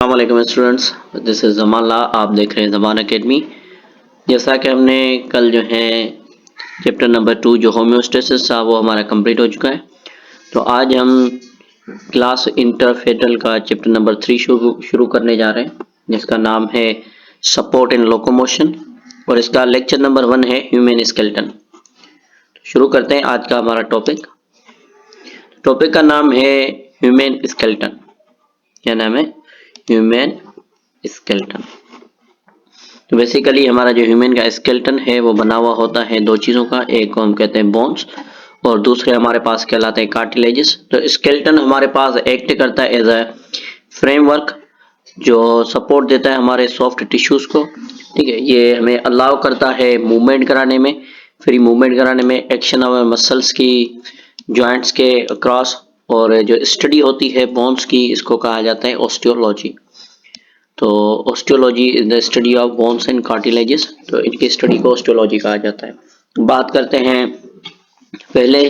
अस्सलाम वालेकुम students, this is ज़मान ला। आप देख रहे हैं ज़मान एकेडमी। जैसा कि हमने कल जो है चैप्टर नंबर 2 जो होम्योस्टेसिस था वो हमारा कंप्लीट हो चुका है। तो आज हम क्लास इंटरफेटल का चैप्टर नंबर 3 शुरू करने जा रहे हैं, जिसका नाम है सपोर्ट इन लोकोमोशन, और इसका लेक्चर नंबर 1 है ह्यूमन स्केलेटन। शुरू करते हैं आज का हमारा टॉपिक। टॉपिक का नाम है ह्यूमन स्केलेटन। क्या नाम है? Human skeleton. तो बेसिकली हमारा जो ह्यूमन का स्केलेटन है वो बना हुआ होता है दो चीज़ों का, एक को हम कहते हैं बोन्स और दूसरे हमारे पास कहलाते हैं कार्टिलेजेस। तो स्केलेटन हमारे पास एक्ट करता है एज अ फ्रेमवर्क जो सपोर्ट देता है हमारे सॉफ्ट टिश्यूज को। ठीक है, ये हमें अलाउ करता है मूवमेंट कराने में, फ्री मूवमेंट कराने में, एक्शन ऑफ मसल्स की, जॉइंट्स के अक्रॉस, और जो स्टडी होती है बोन्स की इसको कहा जाता है ऑस्टियोलॉजी। तो osteology is the study of bones and cartilages, तो इनकी स्टडी को ऑस्टियोलॉजी कहा जाता है। बात करते हैं, पहले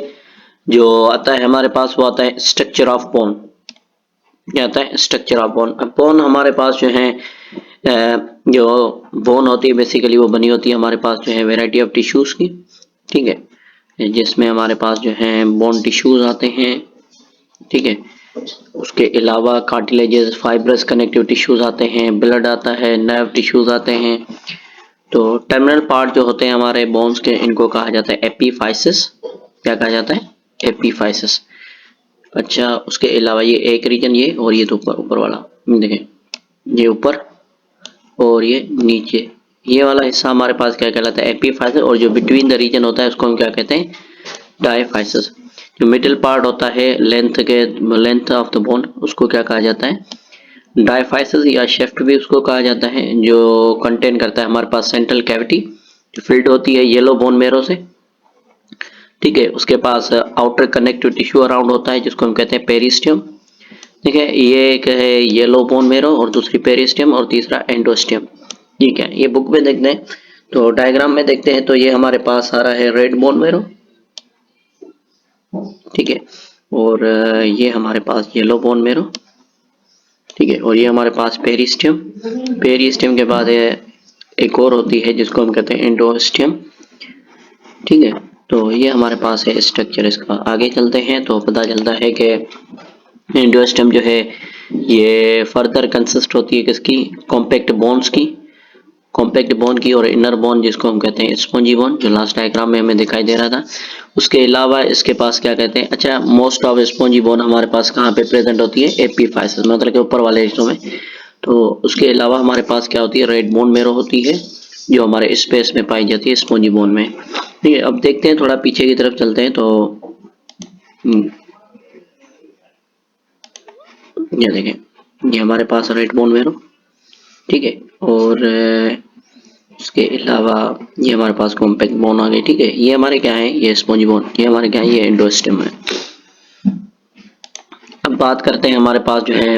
जो आता है हमारे पास वो आता है स्ट्रक्चर ऑफ बोन। क्या आता है? Structure of bone. बोन हमारे पास जो है जो बोन होती है बेसिकली वो बनी होती है हमारे पास जो है वेराइटी ऑफ टिश्यूज की। ठीक है, जिसमें हमारे पास जो है बोन टिश्यूज आते हैं। ठीक है, उसके अलावा कार्टिलेजेस, फाइब्रस कनेक्टिव टिश्यूज आते हैं, ब्लड आता है, नर्व टिश्यूज आते हैं। तो टर्मिनल पार्ट जो होते हैं हमारे बोन्स के, इनको कहा जाता है एपीफाइसिस। क्या कहा जाता है? एपीफाइसिस। अच्छा, उसके अलावा ये एक रीजन ये, और ये तो ऊपर वाला देखें, ये ऊपर और ये नीचे, ये वाला हिस्सा हमारे पास क्या कहलाता है? एपीफाइसिस। और जो बिटवीन द रीजन होता है उसको हम क्या कहते हैं? डायफाइसिस। जो मिडिल पार्ट होता है लेंथ ऑफ द बोन, उसको क्या कहा जाता है? डायफाइसिस या शेफ्ट भी उसको कहा जाता है, जो कंटेन करता है हमारे पास सेंट्रल कैविटी जो फिल्ड होती है येलो बोन मेरो से। ठीक है, उसके पास आउटर कनेक्टिव टिश्यू अराउंड होता है जिसको हम कहते हैं पेरिस्टियम। ठीक है, ये एक है येलो बोन मेरो और दूसरी पेरिस्टियम और तीसरा एंडोस्टियम। ठीक है, ये बुक में देखते हैं तो डायग्राम में देखते हैं तो ये हमारे पास आ रहा है रेड बोन मेरो। ठीक है, और ये हमारे पास येलो बोन मेरो। ठीक है, और ये हमारे पास पेरिस्टियम। पेरिस्टियम के बाद एक और होती है जिसको हम कहते हैं एंडोस्टियम। ठीक है, तो ये हमारे पास है स्ट्रक्चर इसका। आगे चलते हैं तो पता चलता है कि एंडोस्टियम जो है ये फर्दर कंसिस्ट होती है किसकी? कॉम्पैक्ट बोन्स की, कॉम्पैक्ट बोन की, और इनर बोन जिसको हम कहते हैं स्पॉन्जी बोन, जो लास्ट डायग्राम में हमें दिखाई दे रहा था। उसके अलावा इसके पास क्या कहते हैं? अच्छा, मोस्ट ऑफ स्पॉन्जी बोन हमारे पास कहाँ पे प्रेजेंट होती है? एपीफाइसिस, मतलब के ऊपर वाले हिस्सों में। तो उसके अलावा हमारे पास क्या होती है? रेड बोन मेरो होती है जो हमारे स्पेस में पाई जाती है स्पॉन्जी बोन में। ठीक है, अब देखते हैं थोड़ा पीछे की तरफ चलते हैं तो ये देखें, ये हमारे पास रेड बोन मेरो। ठीक है, और उसके अलावा ये हमारे पास कॉम्पैक्ट बोन आ गई। ठीक है, ये हमारे क्या है? ये स्पॉन्जी बोन। ये हमारे क्या है? ये एंडोस्टियम है। अब बात करते हैं हमारे पास जो है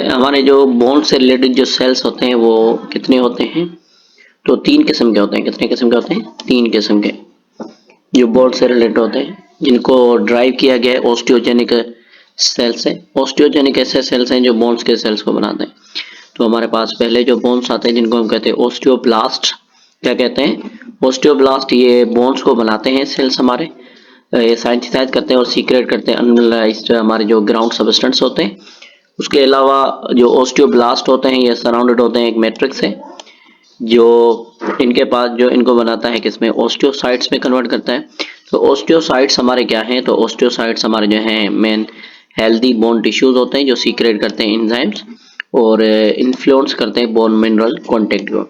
हमारे जो बोन से रिलेटेड जो सेल्स होते हैं वो कितने होते हैं? तो 3 किस्म के होते हैं। कितने किस्म के होते हैं? 3 किस्म के जो बोन से रिलेटेड होते हैं, जिनको ड्राइव किया गया है ऑस्टियोजेनिक सेल्स है। ऑस्टियोजेनिक ऐसे सेल्स हैं जो बोन्स के सेल्स को बनाते हैं। तो हमारे पास पहले जो बोन्स आते हैं जिनको हम कहते हैं ओस्टियोब्लास्ट। क्या कहते हैं? ओस्टियोब्लास्ट। ये बोन्स को बनाते हैं सेल्स हमारे, ये साइंटिसाइज करते हैं और सीक्रेट करते हैं अनलाइज्ड हमारे जो ग्राउंड सबस्टेंस होते हैं। उसके अलावा जो ओस्टियोब्लास्ट होते हैं ये सराउंडेड होते हैं एक मैट्रिक्स से, जो इनके पास जो इनको बनाता है किसमें? ओस्टियोसाइट्स में कन्वर्ट करता है। तो ओस्टियोसाइट्स हमारे क्या हैं? तो ओस्टियोसाइट्स हमारे जो हैं मेन हेल्दी बोन टिश्यूज होते हैं जो सीक्रेट करते हैं एंजाइम्स और इन्फ्लुएंस करते हैं बोन मिनरल कॉन्टेक्ट को।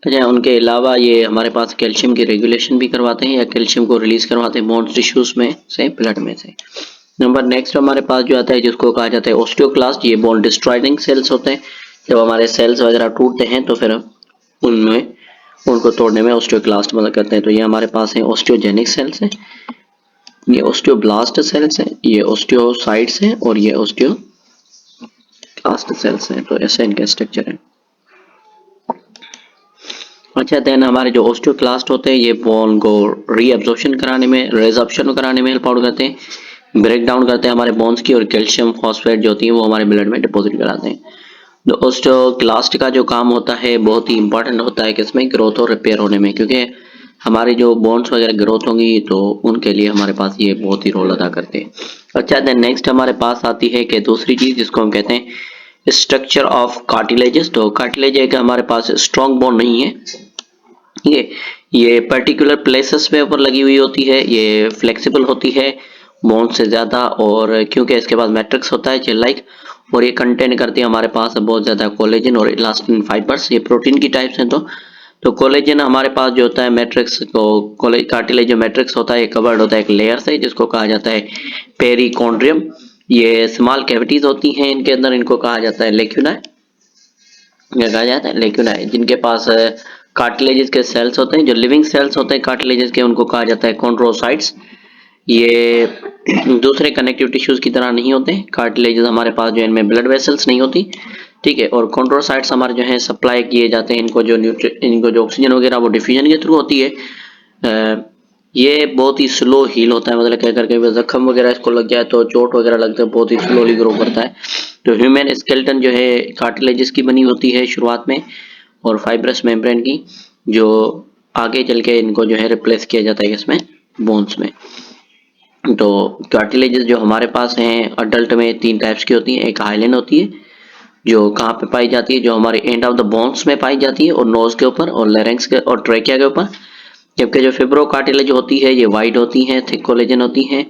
अच्छा, उनके अलावा ये हमारे पास कैल्शियम की रेगुलेशन भी करवाते हैं या कैल्शियम को रिलीज करवाते हैं बोन टिश्यूज में से, ब्लड में से। नंबर नेक्स्ट हमारे पास जो आता है जिसको कहा जाता है ओस्टियोक्लास्ट। ये बोन डिस्ट्रॉइंग सेल्स होते हैं। जब हमारे सेल्स वगैरह टूटते हैं तो फिर उनमें उनको तोड़ने में ओस्टियोक्लास्ट मदद करते हैं। तो ये हमारे पास है ओस्टियोजेनिक सेल्स हैं, ये ओस्टियोब्लास्ट सेल्स हैं, ये ओस्टियोसाइट्स हैं और ये ओस्टियोक्लास्ट सेल्स हैं। तो ऐसे इनके स्ट्रक्चर है। अच्छा, देन हमारे जो ओस्टियोक्लास्ट होते हैं ये बोन को रीअब्जॉर्प्शन कराने में, रेजॉर्प्शन कराने में हेल्प आउट करते हैं। ब्रेक डाउन करते हैं हमारे बोन्स की, और कैल्शियम फॉस्फेट जो होती है वो हमारे ब्लड में डिपॉजिट कराते हैं। तो ओस्टियोक्लास्ट का जो काम होता है बहुत ही इंपॉर्टेंट होता है किसमें, ग्रोथ और रिपेयर होने में, क्योंकि हमारी जो बोन्स वगैरह ग्रोथ होंगी तो उनके लिए हमारे पास ये बहुत ही रोल अदा करते हैं। अच्छा, देन नेक्स्ट हमारे पास आती है कि दूसरी चीज जिसको हम कहते हैं स्ट्रक्चर ऑफ कार्टिलेजेस। तो कार्टिलेज एक हमारे पास स्ट्रॉन्ग बोन नहीं है, ये पर्टिकुलर प्लेसेस पे ऊपर लगी हुई होती है, ये फ्लेक्सिबल होती है बोन से ज्यादा, और क्योंकि इसके पास मैट्रिक्स होता है जेल लाइक, और ये कंटेन करती है हमारे पास बहुत ज्यादा कोलेजन और इलास्टिन फाइबर्स। ये प्रोटीन की टाइप्स हैं। तो कोलेजन हमारे पास जो होता है मैट्रिक्स को कार्टिलेज जो मैट्रिक्स होता है ये कवर्ड होता है एक लेयर से जिसको कहा जाता है पेरिकॉन्ड्रियम। ये स्मॉल कैविटीज होती हैं इनके अंदर, इनको कहा जाता है लेक्यूनाई, कहा जाता है लेक्यूनाई। जिनके पास कार्टिलेजेस के सेल्स होते हैं, जो लिविंग सेल्स होते हैं कार्टिलेजेस के, उनको कहा जाता है कॉन्ड्रोसाइट्स। ये दूसरे कनेक्टिव टिश्यूज की तरह नहीं होते। कार्टिलेजेस हमारे पास जो इनमें ब्लड वेसल्स नहीं होती, ठीक है, और कॉन्ड्रोसाइट्स हमारे जो है सप्लाई किए जाते हैं इनको जो ऑक्सीजन वगैरह वो डिफ्यूजन के थ्रू होती है। ये बहुत ही स्लो हील होता है, मतलब कह करके जख्म वगैरह इसको लग जाए तो चोट वगैरह लगता है, बहुत ही स्लोली ग्रो करता है। तो ह्यूमन स्केलेटन जो है कार्टिलेजेस की बनी होती है शुरुआत में, और फाइब्रस मेम्ब्रेन की, जो आगे चल के इनको जो है रिप्लेस किया जाता है इसमें बोन्स में। तो कार्टिलेजेस जो हमारे पास हैं अडल्ट में 3 टाइप्स की होती है। एक हाइलैंड होती है जो कहाँ पे पाई जाती है, जो हमारे एंड ऑफ द बोन्स में पाई जाती है, और नोज के ऊपर, और लेरेंक्स के और ट्रेकिया के ऊपर। जबकि जो फिब्रो कार्टिलेज होती है ये वाइड होती है, थिक कोलेजन होती है।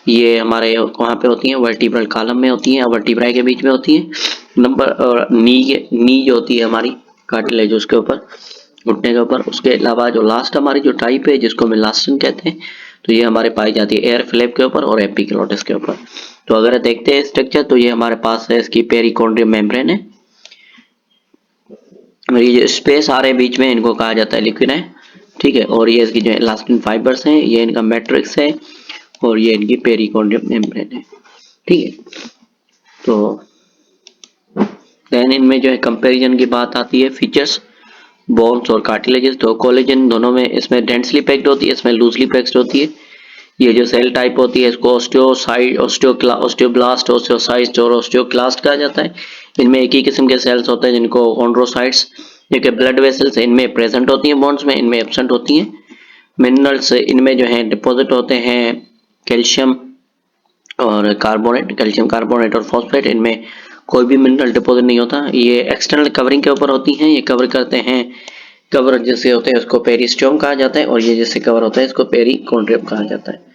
ये हमारे वहाँ पे होती है वर्टिब्रल कॉलम में होती है, वर्टिब्राई के बीच में होती है। नंबर और नी जो होती है हमारी कार्टिलेज उसके ऊपर, घुटने के ऊपर। उसके अलावा जो लास्ट हमारी जो टाइप है जिसको मिलास्टिन कहते हैं, तो ये हमारे पाई जाती है एयर फ्लैप के ऊपर और एपिग्लोटिस के ऊपर। तो अगर देखते हैं स्ट्रक्चर, तो ये हमारे पास है इसकी पेरिकॉन्ड्रियम मेम्ब्रेन है, और ये जो स्पेस आ रहे हैं बीच में इनको कहा जाता है लिक्विनाई, ठीक है। और ये इसकी जो इलास्टिन फाइबर्स हैं, ये इनका मैट्रिक्स है, और ये इनकी पेरिकॉन्ड्रियम मेम्ब्रेन है, ठीक है। तो देन इनमें जो है कंपैरिजन की बात आती है फीचर्स बोन्स और कार्टिलेजेस। तो कोलेजन दोनों में इसमें डेंसली पैक्ड होती है, इसमें लूजली पैक्ड होती है। ये जो सेल टाइप होती है इसको ऑस्टियोब्लास्ट, ओस्टियोसाइट और ओस्टियोक्लास्ट कहा जाता है। इनमें एक ही किस्म के सेल्स होते हैं जिनको कॉन्ड्रोसाइट्स, जो कि ब्लड वेसल्स इनमें प्रेजेंट होती हैं, बोन्स में इनमें एब्सेंट होती हैं। मिनरल्स इनमें जो है डिपॉजिट होते हैं कैल्शियम और कार्बोनेट, कैल्शियम कार्बोनेट और फॉस्फेट, इनमें कोई भी मिनरल डिपॉजिट नहीं होता। ये एक्सटर्नल कवरिंग के ऊपर होती हैं, ये कवर करते हैं, कवर जैसे होते हैं उसको पेरिस्टियम कहा जाता है, और ये जैसे कवर होता है इसको पेरिकॉन्ड्रियम कहा जाता है।